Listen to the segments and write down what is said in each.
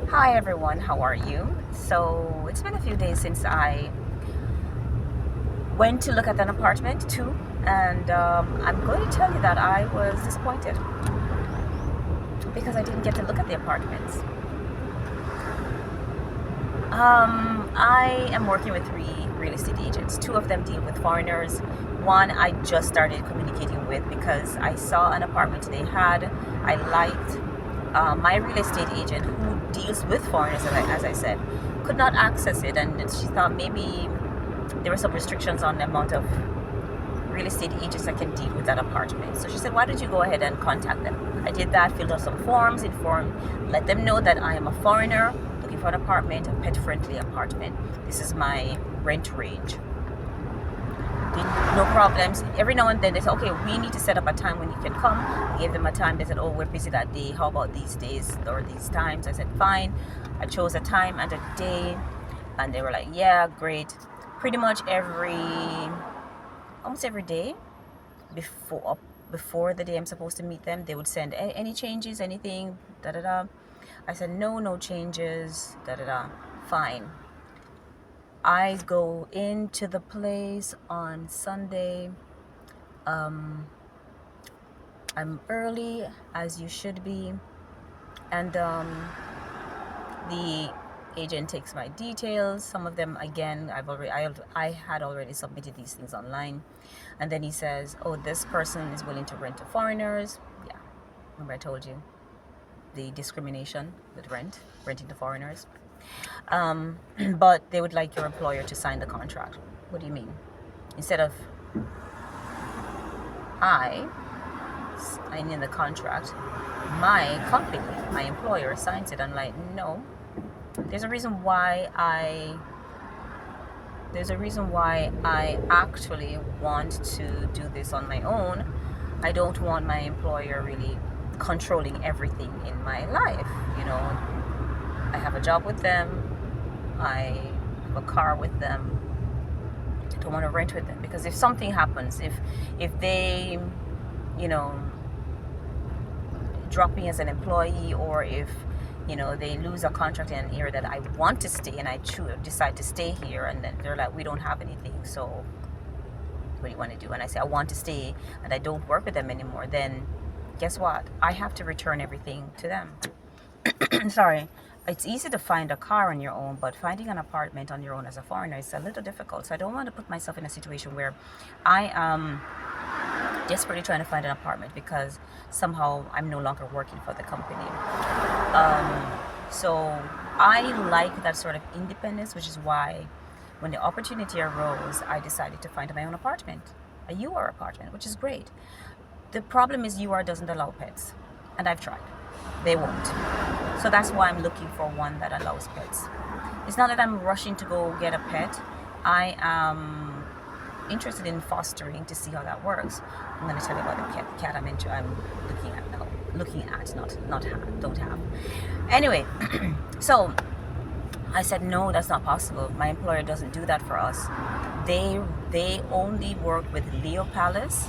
Hi everyone, how are you? So it's been a few days since I went to look at an apartment too, and I'm going to tell you that I was disappointed because I didn't get to look at the apartments. I am working with three real estate agents. Two of them deal with foreigners. One I just started communicating with because I saw an apartment they had. I liked my real estate agent who deals with foreigners, as I said, could not access it, and she thought maybe there were some restrictions on the amount of real estate agents that can deal with that apartment. So she said, why don't you go ahead and contact them? I did that, filled out some forms, let them know that I am a foreigner looking for an apartment, a pet-friendly apartment. This is my rent range. No problems. Every now and then they said, okay, we need to set up a time when you can come. I gave them a time. They said, oh, we're busy that day. How about these days or these times? I said, fine. I chose a time and a day, and they were like, yeah, great. Pretty much almost every day before the day I'm supposed to meet them, they would send any changes, anything, da da da. I said, no changes, da da da. Fine. I go into the place on Sunday. I'm early, as you should be, and the agent takes my details. Some of them, again, I had already submitted these things online, and then he says, "Oh, this person is willing to rent to foreigners." Yeah, remember I told you the discrimination with renting to foreigners. But they would like your employer to sign the contract. What do you mean? Instead of I signing the contract, my company, my employer signs it. I'm like, no. There's a reason why I actually want to do this on my own. I don't want my employer really controlling everything in my life. I have a job with them. I have a car with them. I don't want to rent with them because if something happens, if they, you know, drop me as an employee, or if they lose a contract in an area that I want to stay and I decide to stay here, and then they're like, we don't have anything, so what do you want to do? And I say I want to stay and I don't work with them anymore, then guess what? I have to return everything to them. Sorry. It's easy to find a car on your own, but finding an apartment on your own as a foreigner is a little difficult. So I don't want to put myself in a situation where I am desperately trying to find an apartment because somehow I'm no longer working for the company. So I like that sort of independence, which is why when the opportunity arose, I decided to find my own apartment, a UR apartment, which is great. The problem is UR doesn't allow pets, and I've tried. They won't. So that's why I'm looking for one that allows pets. It's not that I'm rushing to go get a pet. I am interested in fostering to see how that works. I'm going to tell you about the cat I'm looking at now. Looking at, not have, don't have. Anyway, so I said, no, that's not possible. My employer doesn't do that for us. They only work with Leo Palace,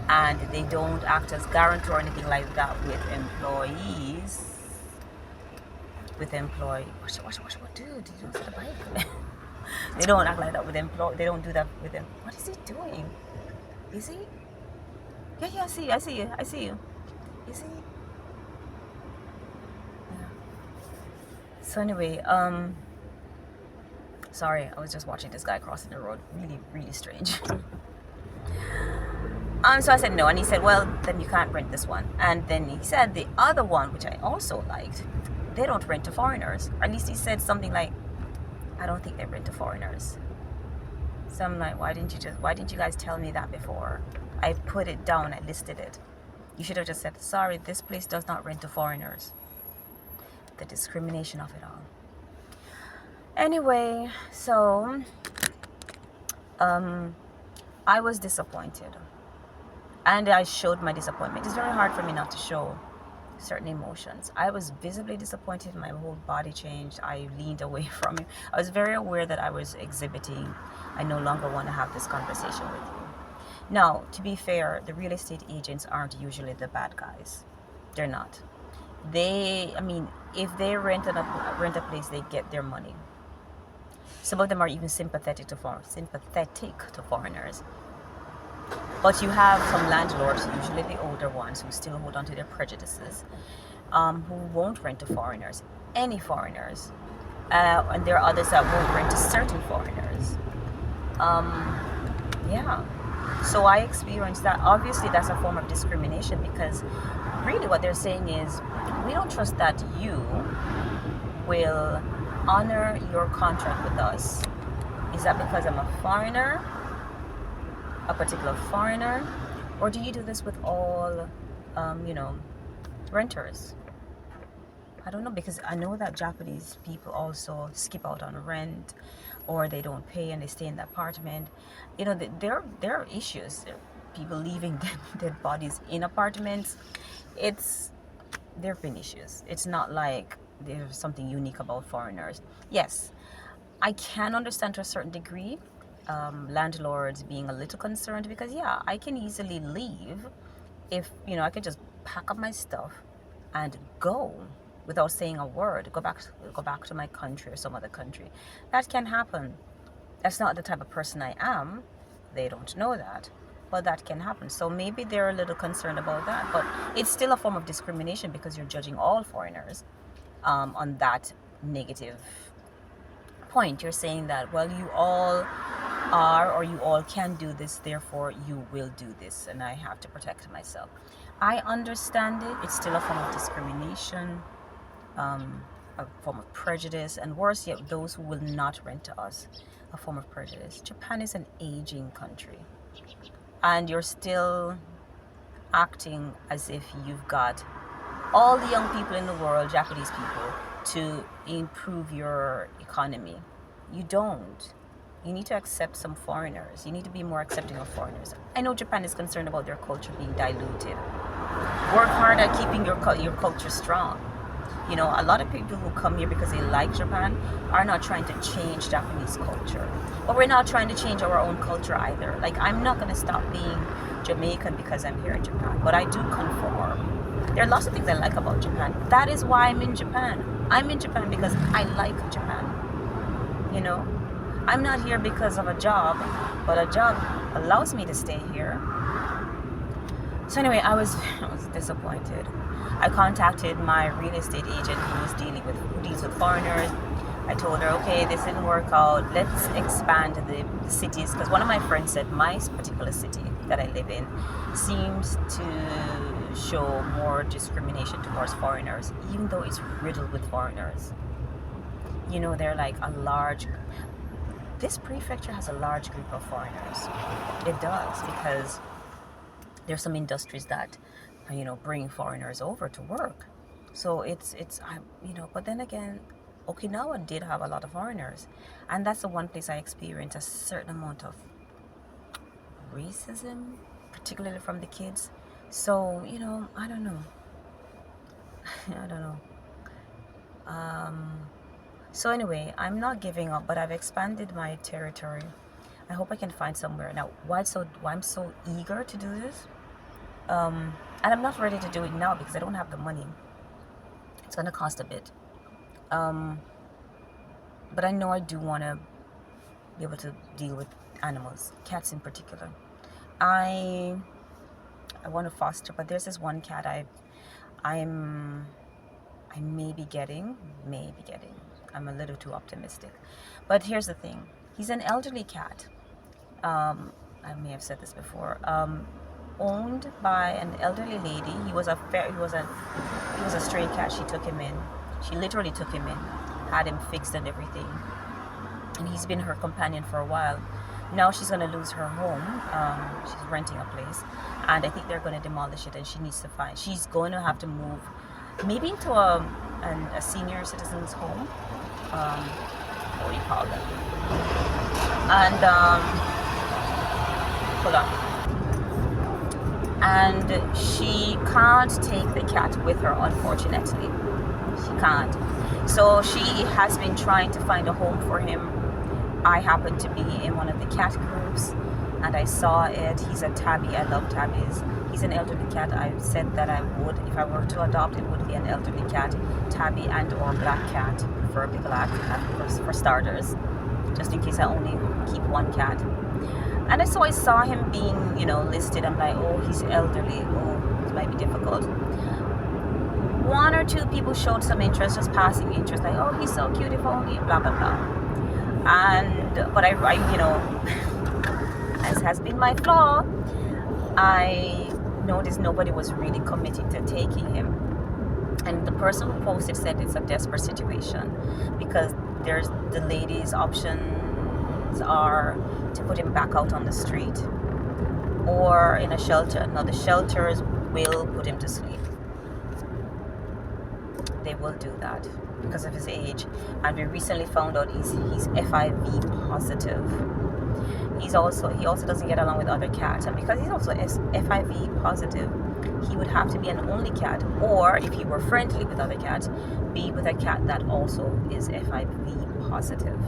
and they don't act as guarantor or anything like that with employees. What, dude? You don't see the bike. They don't act like that with employees. They don't do that with them. What is he doing? Is he? Yeah, I see you. Is he? Yeah. So anyway, sorry, I was just watching this guy crossing the road. Really, really strange. So I said no, and he said, well, then you can't rent this one. And then he said the other one, which I also liked, they don't rent to foreigners. Or at least he said something like, I don't think they rent to foreigners. So I'm like, why didn't you guys tell me that before? I put it down, I listed it. You should have just said, sorry, this place does not rent to foreigners. The discrimination of it all. Anyway, so I was disappointed. And I showed my disappointment. It's very hard for me not to show certain emotions. I was visibly disappointed. My whole body changed. I leaned away from him. I was very aware that I was exhibiting, I no longer want to have this conversation with you. Now, to be fair, the real estate agents aren't usually the bad guys. They're not. I mean, if they rent a place, they get their money. Some of them are even sympathetic to foreigners. But you have some landlords, usually the older ones, who still hold on to their prejudices, who won't rent to foreigners, any foreigners. And there are others that won't rent to certain foreigners. Yeah. So I experienced that. Obviously, that's a form of discrimination, because really what they're saying is, we don't trust that you will honor your contract with us. Is that because I'm a foreigner, a particular foreigner, or do you do this with all, renters? I don't know, because I know that Japanese people also skip out on rent, or they don't pay and they stay in the apartment. There are issues. There are people leaving dead bodies in apartments. There have been issues. It's not like there's something unique about foreigners. Yes, I can understand to a certain degree landlords being a little concerned, because yeah, I can easily leave if I can just pack up my stuff and go without saying a word, go back to my country or some other country. That can happen. That's not the type of person I am. They don't know that, but that can happen. So maybe they're a little concerned about that, but it's still a form of discrimination, because you're judging all foreigners on that negative point. You're saying that, well, you all are, or you all can do this, therefore you will do this, and I have to protect myself. I understand it. It's still a form of discrimination, a form of prejudice, and worse yet, those who will not rent to us, a form of prejudice. Japan is an aging country, and you're still acting as if you've got all the young people in the world, Japanese people, to improve your economy. You don't. You need to accept some foreigners. You need to be more accepting of foreigners. I know Japan is concerned about their culture being diluted. Work hard at keeping your culture strong. A lot of people who come here because they like Japan are not trying to change Japanese culture. But we're not trying to change our own culture either. Like, I'm not going to stop being Jamaican because I'm here in Japan, but I do conform. There are lots of things I like about Japan. That is why I'm in Japan. I'm in Japan because I like Japan. I'm not here because of a job, but a job allows me to stay here. So anyway, I was disappointed. I contacted my real estate agent who deals with foreigners. I told her, okay, this didn't work out. Let's expand the cities, because one of my friends said my particular city that I live in seems to show more discrimination towards foreigners, even though it's riddled with foreigners. They're like this prefecture has a large group of foreigners. It does, because there's some industries that bring foreigners over to work. So but then again, Okinawa did have a lot of foreigners, and that's the one place I experienced a certain amount of racism, particularly from the kids. So I don't know. I don't know. So anyway, I'm not giving up, but I've expanded my territory. I hope I can find somewhere. Now, why I'm so eager to do this? And I'm not ready to do it now because I don't have the money. It's going to cost a bit. But I know I do want to be able to deal with animals, cats in particular. I want to foster, but there's this one cat I may be getting. I'm a little too optimistic. But here's the thing. He's an elderly cat. I may have said this before. Owned by an elderly lady. He was a stray cat. She took him in. She literally took him in, had him fixed and everything. And he's been her companion for a while. Now she's going to lose her home. She's renting a place, and I think they're going to demolish it, and she's going to have to move maybe into a senior citizens home. What do you call that? And hold on. And she can't take the cat with her, unfortunately. She can't. So she has been trying to find a home for him. I happened to be in one of the cat groups, and I saw it. He's a tabby. I love tabbies. He's an elderly cat. I said that I would, if I were to adopt, it would be an elderly cat, tabby and or black cat, preferably black for starters, just in case I only keep one cat. And so I saw him being, listed. I'm like, oh, he's elderly. Oh, it might be difficult. One or two people showed some interest, just passing interest, like, oh, he's so cute, if only, blah, blah, blah. But I as has been my flaw, I noticed nobody was really committed to taking him. And the person who posted said it's a desperate situation because the lady's options are to put him back out on the street or in a shelter. Now the shelters will put him to sleep. They will do that because of his age. And we recently found out he's FIV positive. He also doesn't get along with other cats, and because he's also FIV positive, he would have to be an only cat, or if he were friendly with other cats, be with a cat that also is FIV positive.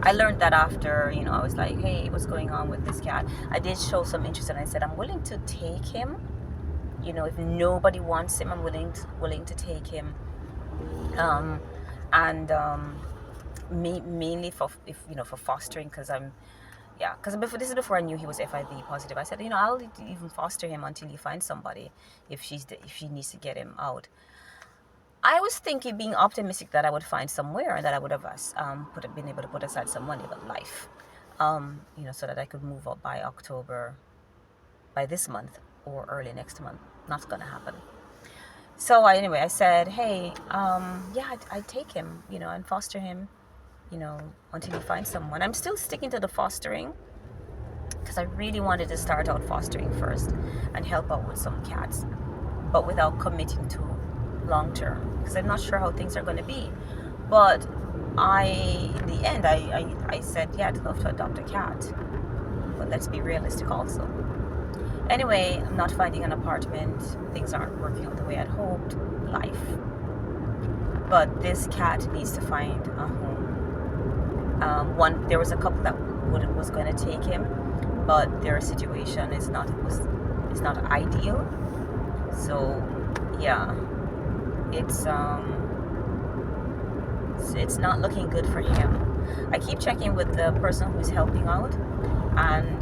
I learned that after, I was like, hey, what's going on with this cat? I did show some interest, and I said, I'm willing to take him. If nobody wants him, I'm willing to take him. Mainly for fostering, because this is before I knew he was FIV positive. I said, I'll even foster him until you find somebody if she needs to get him out. I was being optimistic that I would find somewhere and that I would have been able to put aside some money, but life, so that I could move up by October, by this month or early next month. Not gonna happen. So I said, hey, I'd take him, and foster him, until you find someone. I'm still sticking to the fostering because I really wanted to start out fostering first and help out with some cats, but without committing to long term because I'm not sure how things are going to be. But in the end, I said, yeah, I'd love to adopt a cat, but let's be realistic also. Anyway, I'm not finding an apartment. Things aren't working out the way I'd hoped. Life. But this cat needs to find a home. There was a couple that was going to take him, but their situation is not ideal. So yeah, it's not looking good for him. I keep checking with the person who's helping out, and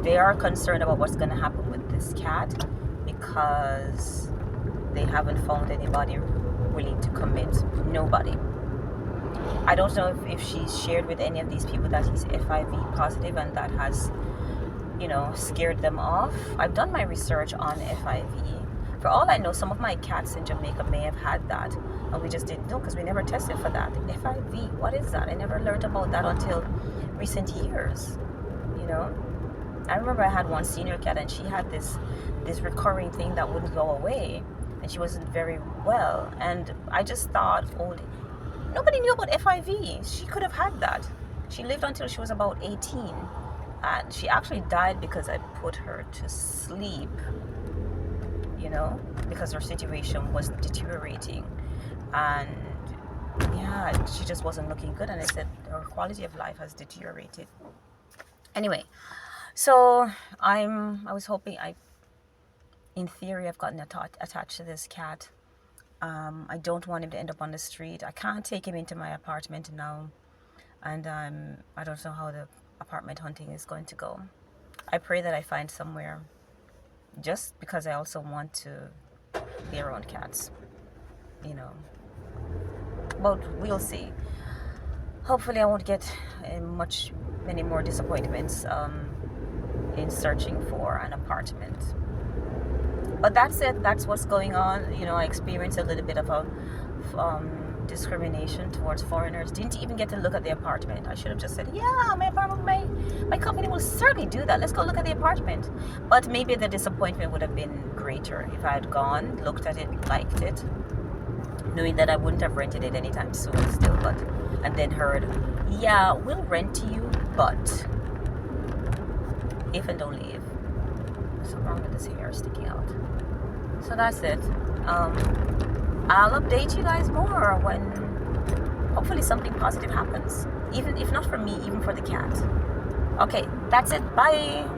they are concerned about what's going to happen with this cat because they haven't found anybody willing to commit. Nobody. I don't know if she's shared with any of these people that he's FIV positive and that has, scared them off. I've done my research on FIV. For all I know, some of my cats in Jamaica may have had that, and we just didn't know because we never tested for that. FIV, what is that? I never learned about that until recent years. I remember I had one senior cat, and she had this recurring thing that wouldn't go away, and she wasn't very well. And I just thought, nobody knew about FIV. She could have had that. She lived until she was about 18, and she actually died because I put her to sleep. Because her situation was deteriorating, and yeah, she just wasn't looking good. And I said her quality of life has deteriorated. Anyway. So I was hoping in theory, I've gotten attached to this cat. I don't want him to end up on the street. I can't take him into my apartment now. And I don't know how the apartment hunting is going to go. I pray that I find somewhere, just because I also want to be around cats, But we'll see. Hopefully I won't get many more disappointments in searching for an apartment. But that's it. That's what's going on. I experienced a little bit of a discrimination towards foreigners. Didn't even get to look at the apartment. I should have just said, yeah, my apartment, my company will certainly do that. Let's go look at the apartment. But maybe the disappointment would have been greater if I had gone, looked at it, liked it, knowing that I wouldn't have rented it anytime soon still, and then heard, yeah, we'll rent to you, but if and only if. What's wrong with this hair sticking out? So that's it. I'll update you guys more when hopefully something positive happens. Even if not for me, even for the cat. Okay, that's it. Bye.